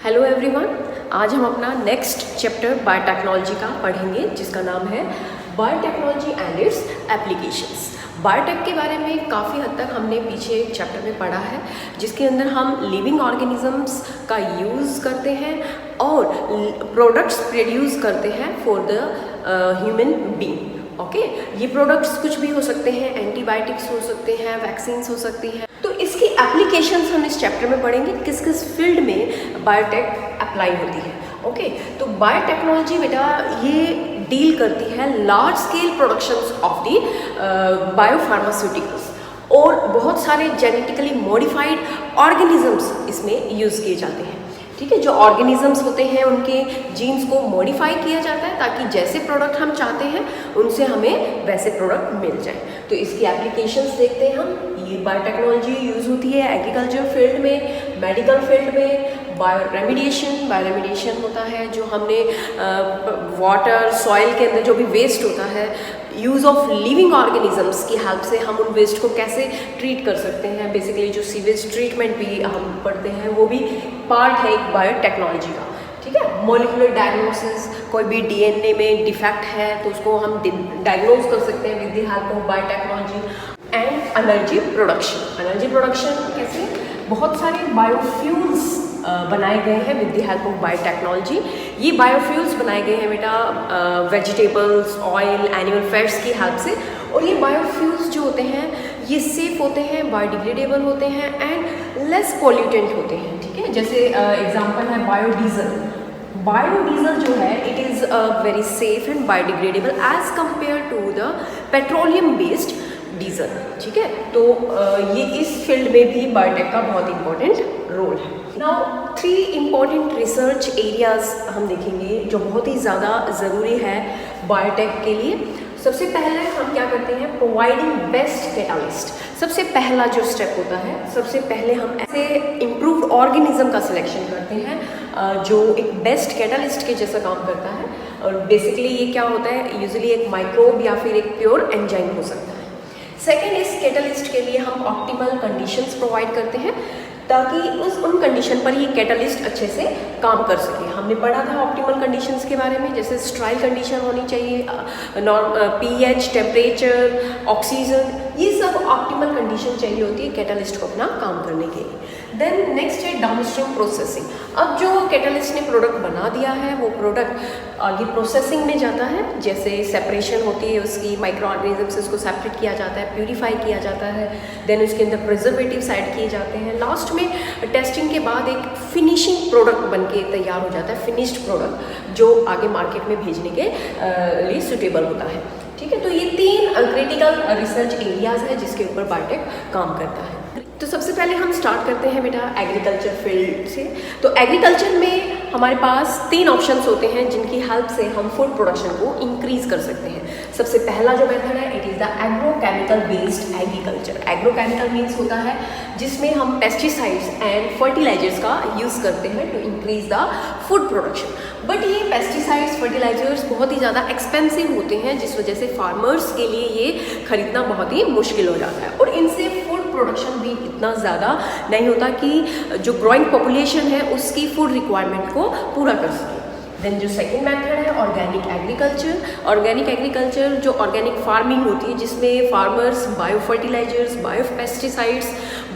Hello everyone, आज हम अपना नेक्स्ट चैप्टर बायोटेक्नोलॉजी का पढ़ेंगे जिसका नाम है biotechnology and it's applications. Biotech के बारे में काफ़ी हद तक हमने पीछे चैप्टर में पढ़ा है, जिसके अंदर हम लिविंग ऑर्गेनिजम्स का यूज़ करते हैं और प्रोडक्ट्स प्रोड्यूस करते हैं for the human being. Okay, ये प्रोडक्ट्स कुछ भी हो सकते हैं, एंटीबायोटिक्स हो सकते हैं, वैक्सीन्स हो सकती हैं। तो इसकी एप्लीकेशंस हम इस चैप्टर में पढ़ेंगे, किस किस फील्ड में बायोटेक अप्लाई होती है। ओके, तो बायोटेक्नोलॉजी बेटा ये डील करती है large scale productions of the biopharmaceuticals, और बहुत सारे जेनेटिकली मॉडिफाइड ऑर्गेनिजम्स इसमें यूज़ किए जाते हैं। ठीक है, जो ऑर्गेनिजम्स होते हैं उनके जीन्स को मॉडिफाई किया जाता है ताकि जैसे प्रोडक्ट हम चाहते हैं उनसे हमें वैसे प्रोडक्ट मिल जाए। तो इसकी एप्लीकेशंस देखते हैं हम। ये बायोटेक्नोलॉजी यूज़ होती है एग्रीकल्चर फील्ड में, मेडिकल फील्ड में, बायोरेमिडिएशन होता है जो हमने वाटर सॉइल के अंदर जो भी वेस्ट होता है, यूज़ ऑफ लिविंग ऑर्गेनिजम्स की हेल्प से हम उन वेस्ट को कैसे ट्रीट कर सकते हैं। बेसिकली जो सीवेज ट्रीटमेंट भी हम पढ़ते हैं वो भी पार्ट है एक बायोटेक्नोलॉजी का। ठीक है, मॉलिक्यूलर डायग्नोसिस, कोई भी डीएनए में डिफेक्ट है तो उसको हम डायग्नोज कर सकते हैं with the help of biotechnology. And energy production, energy production कैसे, बहुत सारे बायोफ्यूल्स बनाए गए हैं with the help of biotechnology. ये बायोफ्यूल्स बनाए गए हैं बेटा वेजिटेबल्स, ऑयल, एनिमल फैट्स की हेल्प से, और ये बायोफ्यूल्स जो होते हैं ये सेफ होते हैं, बायोडिग्रेडेबल होते हैं एंड लेस पॉल्यूटेंट होते हैं। ठीक है, जैसे एग्जांपल है बायोडीजल। बायोडीजल जो है it is very safe and biodegradable as compare to the petroleum based diesel. ठीक है, तो ये इस फील्ड में भी बायोटेक का बहुत इंपॉर्टेंट रोल है। नाउ 3 इम्पॉर्टेंट रिसर्च एरियाज हम देखेंगे जो बहुत ही ज़्यादा ज़रूरी है बायोटेक के लिए। सबसे पहले हम क्या करते हैं, प्रोवाइडिंग बेस्ट कैटालिस्ट। सबसे पहला जो स्टेप होता है, सबसे पहले हम ऐसे इम्प्रूव्ड ऑर्गेनिज्म का सिलेक्शन करते हैं जो एक बेस्ट कैटालिस्ट के जैसा काम करता है। और बेसिकली ये क्या होता है, यूजुअली एक माइक्रोब या फिर एक प्योर एंजाइम हो सकता है। सेकेंड, इस कैटालिस्ट के लिए हम ऑप्टिमल कंडीशंस प्रोवाइड करते हैं ताकि उन कंडीशन पर ये कैटालिस्ट अच्छे से काम कर सके। हमने पढ़ा था ऑप्टिमल कंडीशंस के बारे में, जैसे स्ट्राइल कंडीशन होनी चाहिए, पीएच, टेम्परेचर, ऑक्सीजन, ये सब ऑप्टिमल कंडीशन चाहिए होती है कैटालिस्ट को अपना काम करने के लिए। देन नेक्स्ट है डाउनस्ट्रीम प्रोसेसिंग। अब जो कैटालिस्ट ने प्रोडक्ट बना दिया है वो प्रोडक्ट आगे प्रोसेसिंग में जाता है, जैसे सेपरेशन होती है उसकी, माइक्रो ऑर्गेनिज्म से उसको सेपरेट किया जाता है, प्यूरिफाई किया जाता है, देन उसके अंदर प्रिजर्वेटिव ऐड किए जाते हैं। लास्ट में टेस्टिंग के बाद एक फिनिशिंग प्रोडक्ट बनके तैयार हो जाता है, फिनिश्ड प्रोडक्ट जो आगे मार्केट में भेजने के लिए सुटेबल होता है। ठीक है, तो ये 3 क्रिटिकल रिसर्च एरियाज है जिसके ऊपर बायोटेक काम करता है। तो सबसे पहले हम स्टार्ट करते हैं बेटा एग्रीकल्चर फील्ड से। तो एग्रीकल्चर में हमारे पास 3 ऑप्शंस होते हैं जिनकी हेल्प से हम फूड प्रोडक्शन को इंक्रीज कर सकते हैं। सबसे पहला जो मेथड है it is the agrochemical based agriculture. Agrochemical means होता है जिसमें हम पेस्टिसाइड्स एंड फर्टिलाइजर्स का यूज़ करते हैं to increase the food production. But ये पेस्टिसाइड्स, फर्टिलाइजर्स बहुत ही ज़्यादा एक्सपेंसिव होते हैं, जिस वजह से फार्मर्स के लिए ये खरीदना बहुत ही मुश्किल हो जाता है, और इनसे फूड प्रोडक्शन भी इतना ज़्यादा नहीं होता कि जो ग्रोइंग पॉपुलेशन है उसकी फूड रिक्वायरमेंट को पूरा कर सके। देन जो सेकंड मेथड है ऑर्गेनिक एग्रीकल्चर। ऑर्गेनिक एग्रीकल्चर जो ऑर्गेनिक फार्मिंग होती है जिसमें farmers bio fertilisers, bio pesticides,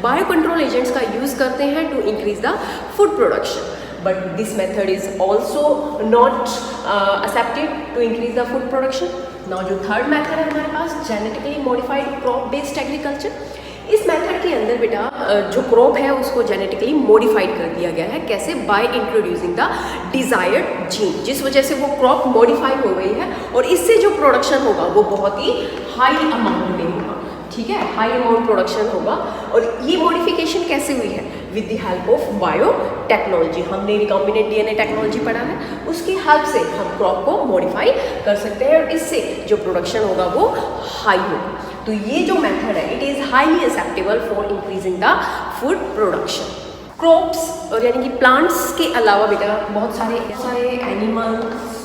bio control agents का यूज़ करते हैं to increase the food production. But this method is also not accepted to increase the food production. Now जो third method है हमारे पास genetically modified crop based agriculture. इस method के अंदर बेटा जो क्रॉप है उसको जेनेटिकली मॉडिफाइड कर दिया गया है। कैसे? By introducing the desired gene, जिस वजह से वो क्रॉप मॉडिफाई हो गई है और इससे जो प्रोडक्शन होगा वो बहुत ही हाई अमाउंट में होगा। ठीक है, हाई अमाउंट प्रोडक्शन होगा। और ये मॉडिफिकेशन कैसे हुई है? With the help of biotechnology. हमने रिकॉम्बिनेंट डीएनए टेक्नोलॉजी पढ़ा है, उसकी हेल्प से हम क्रॉप को मॉडिफाई कर सकते हैं और इससे जो प्रोडक्शन होगा वो हाई होगा। तो ये जो मेथड है it is highly acceptable for increasing the food production. Crops और यानी कि प्लांट्स के अलावा बेटा बहुत सारे एनिमल्स,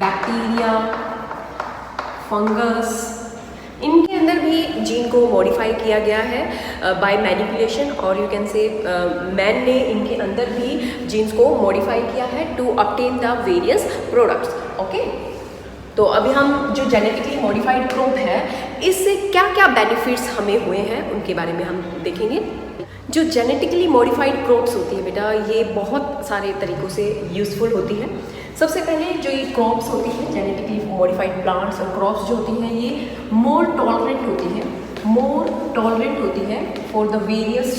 बैक्टीरिया, फंगस, इनके अंदर भी जीन को मॉडिफाई किया गया है बाय मैनिपुलेशन, और यू कैन से मैन ने इनके अंदर भी जीन्स को मॉडिफाई किया है to obtain the various products. Okay, तो अभी हम जो जेनेटिकली मॉडिफाइड क्रॉप है इससे क्या क्या बेनिफिट्स हमें हुए हैं उनके बारे में हम देखेंगे। जो जेनेटिकली मॉडिफाइड क्रॉप्स होती है बेटा, ये बहुत सारे तरीक़ों से यूज़फुल होती है। सबसे पहले जो ये क्रॉप्स होती हैं, जेनेटिकली मॉडिफाइड प्लांट्स और क्रॉप्स जो होती हैं, ये मोर टॉलरेंट होती है फॉर द वेरियस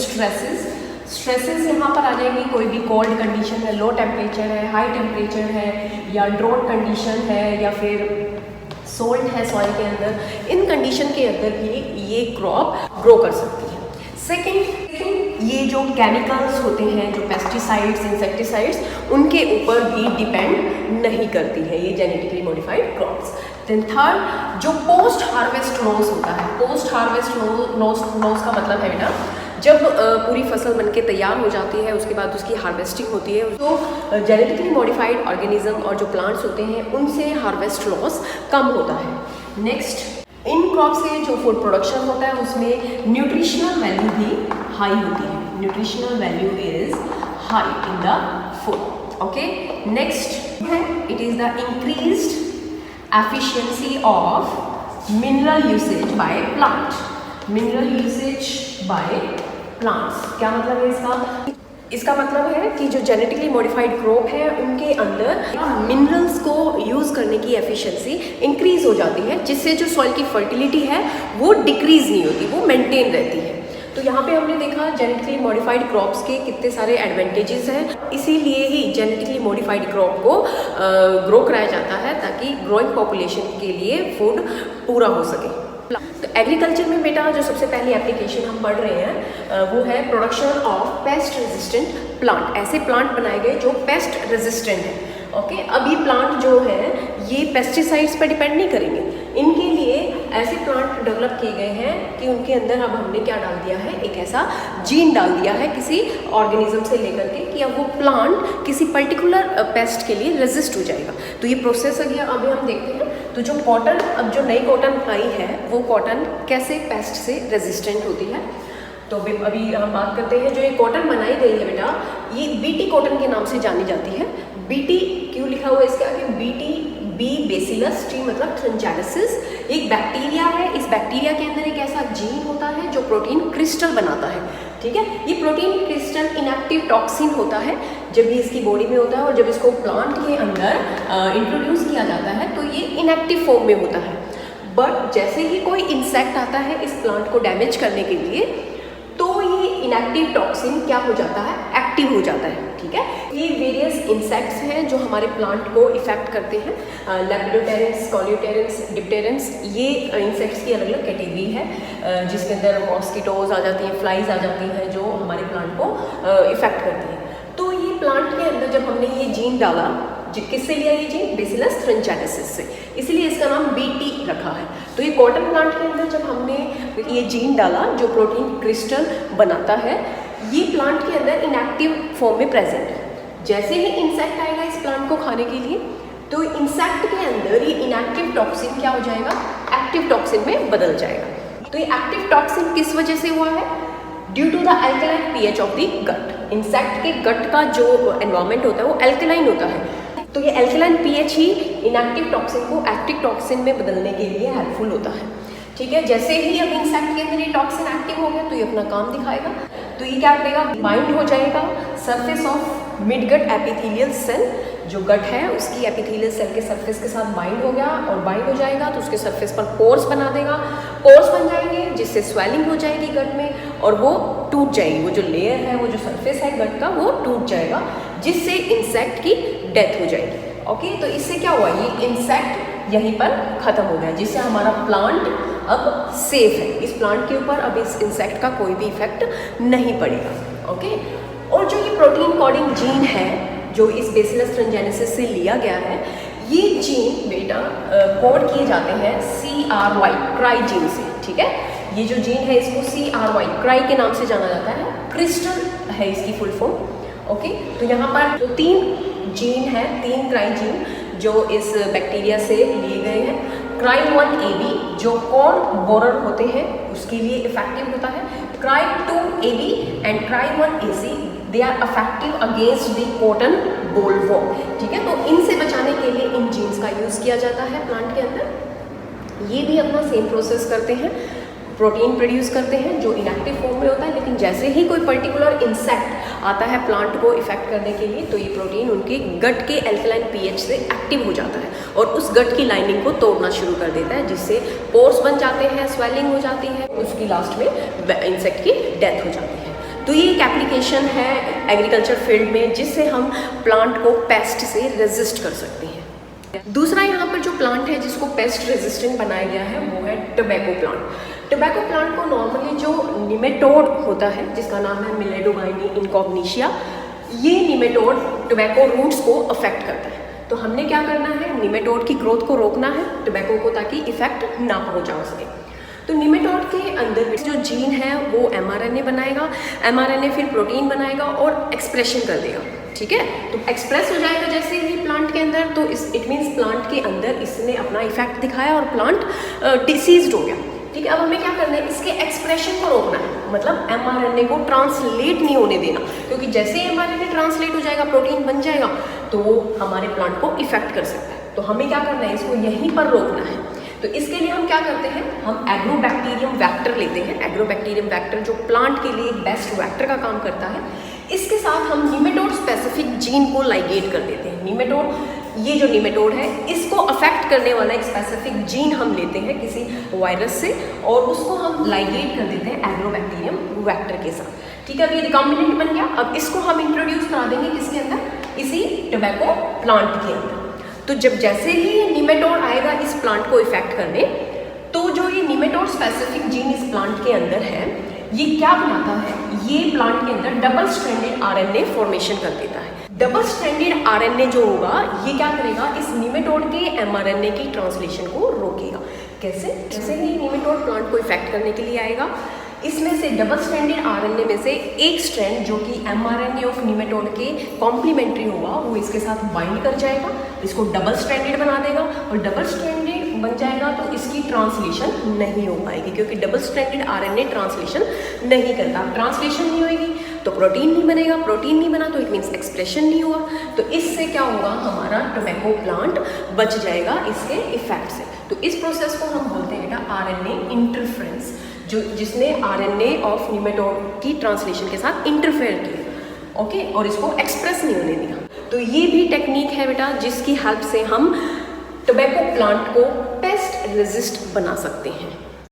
स्ट्रेसेस यहाँ पर आ जाएंगी। कोई भी कोल्ड कंडीशन है, लो टेम्परेचर है, हाई टेम्परेचर है, या ड्रॉट कंडीशन है, या फिर सोल्ट है सॉइल के अंदर, इन कंडीशन के अंदर भी ये क्रॉप ग्रो कर सकती है। सेकेंड, ये जो केमिकल्स होते हैं, जो पेस्टिसाइड्स, इंसेक्टिसाइड्स, उनके ऊपर भी डिपेंड नहीं करती है ये genetically modified crops. Then third, जो पोस्ट हार्वेस्ट लॉस होता है, पोस्ट हार्वेस्ट लॉस का मतलब है बेटा, जब पूरी फसल बनके तैयार हो जाती है उसके बाद उसकी हार्वेस्टिंग होती है, तो जेनेटिकली मॉडिफाइड ऑर्गेनिज्म और जो प्लांट्स होते हैं उनसे हार्वेस्ट लॉस कम होता है। नेक्स्ट, इन क्रॉप से जो फूड प्रोडक्शन होता है उसमें न्यूट्रिशनल वैल्यू भी हाई होती है। Nutritional value is high in the food. Okay, next है it is the increased efficiency of mineral usage by plant. Mineral usage by plants, क्या मतलब है इसका? इसका मतलब है कि जो जेनेटिकली मॉडिफाइड क्रॉप है उनके अंदर मिनरल्स को यूज़ करने की एफिशिएंसी इंक्रीज हो जाती है, जिससे जो सॉइल की फर्टिलिटी है वो डिक्रीज नहीं होती, वो मेंटेन रहती है। तो यहाँ पे हमने देखा जेनेटिकली मॉडिफाइड क्रॉप्स के कितने सारे एडवांटेजेस हैं, इसीलिए ही जेनेटिकली मॉडिफाइड क्रॉप को ग्रो कराया जाता है ताकि ग्रोइंग पॉपुलेशन के लिए फूड पूरा हो सके। तो एग्रीकल्चर में बेटा जो सबसे पहली एप्लीकेशन हम पढ़ रहे हैं वो है production of pest resistant plant. ऐसे प्लांट बनाए गए जो पेस्ट रेजिस्टेंट है। ओके, अब ये प्लांट जो है ये पेस्टिसाइड्स पर डिपेंड नहीं करेंगे, इनके लिए ऐसे प्लांट डेवलप किए गए हैं कि उनके अंदर अब हमने क्या डाल दिया है, एक ऐसा जीन डाल दिया है किसी ऑर्गेनिज्म से लेकर के कि अब वो प्लांट किसी पर्टिकुलर पेस्ट के लिए रेजिस्ट हो जाएगा। तो ये प्रोसेस अभी हम देखते हैं। तो जो कॉटन, अब जो नई कॉटन आई है वो कॉटन कैसे पेस्ट से रेजिस्टेंट होती है, तो अभी हम बात करते हैं। जो ये कॉटन बनाई गई है बेटा, ये बीटी कॉटन के नाम से जानी जाती है। बीटी क्यों लिखा हुआ है इसके आगे? बीटी, बी बेसिलस, टी मतलब ट्रंचैलिसिस, एक बैक्टीरिया है। इस बैक्टीरिया के अंदर एक ऐसा जीन होता है जो प्रोटीन क्रिस्टल बनाता है। ठीक है, ये प्रोटीन क्रिस्टल इनएक्टिव टॉक्सिन होता है जब ये इसकी बॉडी में होता है, और जब इसको प्लांट के अंदर इंट्रोड्यूस किया जाता है तो ये इनएक्टिव फॉर्म में होता है। बट जैसे ही कोई इंसेक्ट आता है इस प्लांट को डैमेज करने के लिए, तो ये इनएक्टिव टॉक्सिन क्या हो जाता है, एक्टिव हो जाता है। ठीक है, ये वेरियस इंसेक्ट्स हैं जो हमारे प्लांट को इफेक्ट करते हैं। लेपिडोप्टेरन्स, कॉलियोप्टेरन्स, डिप्टेरन्स, ये इंसेक्ट्स की अलग अलग कैटेगरी है जिसके अंदर मॉस्किटोज आ जाती हैं, फ्लाइज आ जाती हैं जो हमारे प्लांट को इफेक्ट करती हैं। तो ये प्लांट के अंदर जब हमने ये जीन डाला, किससे लिया ये जीन? बेसिलस ट्रंचैलिसिस से, इसलिए इसका नाम बीटी रखा है। तो ये कॉटन प्लांट के अंदर जब हमने ये जीन डाला जो प्रोटीन क्रिस्टल बनाता है, ये प्लांट के अंदर इनएक्टिव फॉर्म में प्रेजेंट है। जैसे ही इंसेक्ट आएगा इस प्लांट को खाने के लिए, तो इंसेक्ट के अंदर ये इनएक्टिव टॉक्सिन क्या हो जाएगा, एक्टिव टॉक्सिन में बदल जाएगा। तो ये एक्टिव टॉक्सिन किस वजह से हुआ है? Due to the alkaline pH of the gut. Insect के गट का जो एनवायरमेंट होता है वो एल्कलाइन होता है, तो ये एल्कलाइन पीएच ही इनएक्टिव टॉक्सिन को एक्टिव टॉक्सिन में बदलने के लिए हेल्पफुल होता है। ठीक है, जैसे ही अब इंसेक्ट के अंदर ये टॉक्सिन एक्टिव हो गया तो ये अपना काम दिखाएगा। तो ये क्या करेगा, बाइंड हो जाएगा surface of midgut epithelial cell, जो गट है उसकी एपिथेलियल सेल के सरफेस के साथ बाइंड हो गया, और बाइंड हो जाएगा तो उसके सरफेस पर पोर्स बना देगा। पोर्स बन जाएंगे जिससे स्वेलिंग हो जाएगी गट में, और वो टूट जाएगी, वो जो लेयर है, वो जो सरफेस है गट का, वो टूट जाएगा, जिससे इंसेक्ट की डेथ हो जाएगी। ओके, तो इससे क्या हुआ, ये इंसेक्ट यहीं पर खत्म हो गया, जिससे हमारा प्लांट अब सेफ है। इस प्लांट के ऊपर अब इस इंसेक्ट का कोई भी इफेक्ट नहीं पड़ेगा। ओके, और जो ये प्रोटीन कोडिंग जीन है जो इस बेसिलस ट्रंचैलिसिस से लिया गया है, ये जीन बेटा कोड किए जाते हैं CRY क्राई जीन से। ठीक है, ये जो जीन है इसको CRY क्राई के नाम से जाना जाता है, क्रिस्टल है इसकी फुल फॉर्म। ओके, तो यहाँ पर जो 3 जीन है, 3 क्राई जीन जो इस बैक्टीरिया से लिए गए हैं। Cry1AB जो कॉर्न बोरर होते हैं उसके लिए इफेक्टिव होता है। Cry2AB and Cry1AC they are effective against the cotton bollworm. ठीक है, तो इनसे बचाने के लिए इन जीन्स का यूज़ किया जाता है प्लांट के अंदर। ये भी अपना सेम प्रोसेस करते हैं, प्रोटीन प्रोड्यूस करते हैं जो इनएक्टिव फॉर्म में होता है, लेकिन जैसे ही कोई पर्टिकुलर इंसेक्ट आता है प्लांट को इफेक्ट करने के लिए तो ये प्रोटीन उनके गट के एल्कलाइन पीएच से एक्टिव हो जाता है और उस गट की लाइनिंग को तोड़ना शुरू कर देता है, जिससे पोर्स बन जाते हैं, स्वेलिंग हो जाती है, उसकी लास्ट में इंसेक्ट की डेथ हो जाती है। तो ये एक एप्लीकेशन है एग्रीकल्चर फील्ड में जिससे हम प्लांट को पेस्ट से रेजिस्ट कर सकते हैं। दूसरा यहाँ पर जो प्लांट है जिसको पेस्ट रेजिस्टेंट बनाया गया है वो है टोबैको प्लांट। टोबैको प्लांट को नॉर्मली जो निमेटोड होता है जिसका नाम है मिलेडोगाइनी इनकॉग्निशिया, ये निमेटोड टोबैको रूट्स को अफेक्ट करता है। तो हमने क्या करना है, निमेटोड की ग्रोथ को रोकना है टोबैको को, ताकि इफेक्ट ना पहुँचा उसके। तो निमेटोड के अंदर जो जीन है वो एमआरएनए बनाएगा, एमआरएनए फिर प्रोटीन बनाएगा और एक्सप्रेशन कर देगा। ठीक है, तो एक्सप्रेस हो जाएगा जैसे ही प्लांट के अंदर, तो इट मीन्स प्लांट के अंदर इसने अपना इफेक्ट दिखाया और प्लांट डिसीज्ड हो गया। ठीक है, अब हमें क्या करना है, इसके एक्सप्रेशन को रोकना है, मतलब एमआरएनए को ट्रांसलेट नहीं होने देना, क्योंकि जैसे ही एमआरएनए ट्रांसलेट हो जाएगा, प्रोटीन बन जाएगा, तो वो हमारे प्लांट को इफेक्ट कर सकता है। तो हमें क्या करना है, इसको यहीं पर रोकना है। तो इसके लिए हम क्या करते हैं, हम एग्रोबैक्टीरियम वेक्टर लेते हैं। एग्रोबैक्टीरियम वेक्टर जो प्लांट के लिए बेस्ट वेक्टर का काम करता है, इसके साथ हम निमेटोड स्पेसिफिक जीन को लाइगेट कर देते हैं। निमेटोड, ये जो निमेटोड है इसको अफेक्ट करने वाला एक स्पेसिफिक जीन हम लेते हैं किसी वायरस से और उसको हम लाइगेट कर देते हैं एग्रोबैक्टीरियम वेक्टर के साथ। ठीक है, अब ये रिकॉम्बिनेंट बन गया। अब इसको हम इंट्रोड्यूस करा देंगे किसके अंदर, इसी टोबैको प्लांट के अंदर। तो जब जैसे ही निमेटोड आएगा इस प्लांट को इफेक्ट करने, तो जो ये निमेटोड स्पेसिफिक जीन इस प्लांट के अंदर है, ये क्या बनाता है, ये प्लांट के अंदर डबल स्ट्रैंडेड आरएनए फॉर्मेशन कर देता है। डबल स्ट्रैंडेड आरएनए जो होगा ये क्या करेगा, इस निमेटोड के एमआरएनए की ट्रांसलेशन को रोकेगा। कैसे, जैसे ही निमेटोड प्लांट को इफेक्ट करने के लिए आएगा, इसमें से डबल स्ट्रैंडेड आरएनए में से एक स्ट्रैंड जो कि एमआरएनए ऑफ निमेटोड के कॉम्प्लीमेंट्री होगा वो इसके साथ बाइंड कर जाएगा, इसको डबल स्ट्रैंडेड बना देगा और डबल स्ट्रैंडेड बन जाएगा तो इसकी ट्रांसलेशन नहीं हो पाएगी, क्योंकि डबल स्ट्रैंडेड आरएनए ट्रांसलेशन नहीं करता। ट्रांसलेशन नहीं होगी तो प्रोटीन नहीं बनेगा, प्रोटीन नहीं बना तो इट मीन्स एक्सप्रेशन नहीं हुआ। तो इससे क्या होगा, हमारा टोबैको प्लांट बच जाएगा इसके इफेक्ट से। तो इस प्रोसेस को हम बोलते हैं बेटा आरएनए इंटरफ्रेंस, जो जिसने आरएनए ऑफ निमेटोड की ट्रांसलेशन के साथ इंटरफेयर किया, ओके, और इसको एक्सप्रेस नहीं होने दिया। तो ये भी टेक्निक है बेटा जिसकी हेल्प से हम टोबैको प्लांट को पेस्ट रेजिस्ट बना सकते हैं।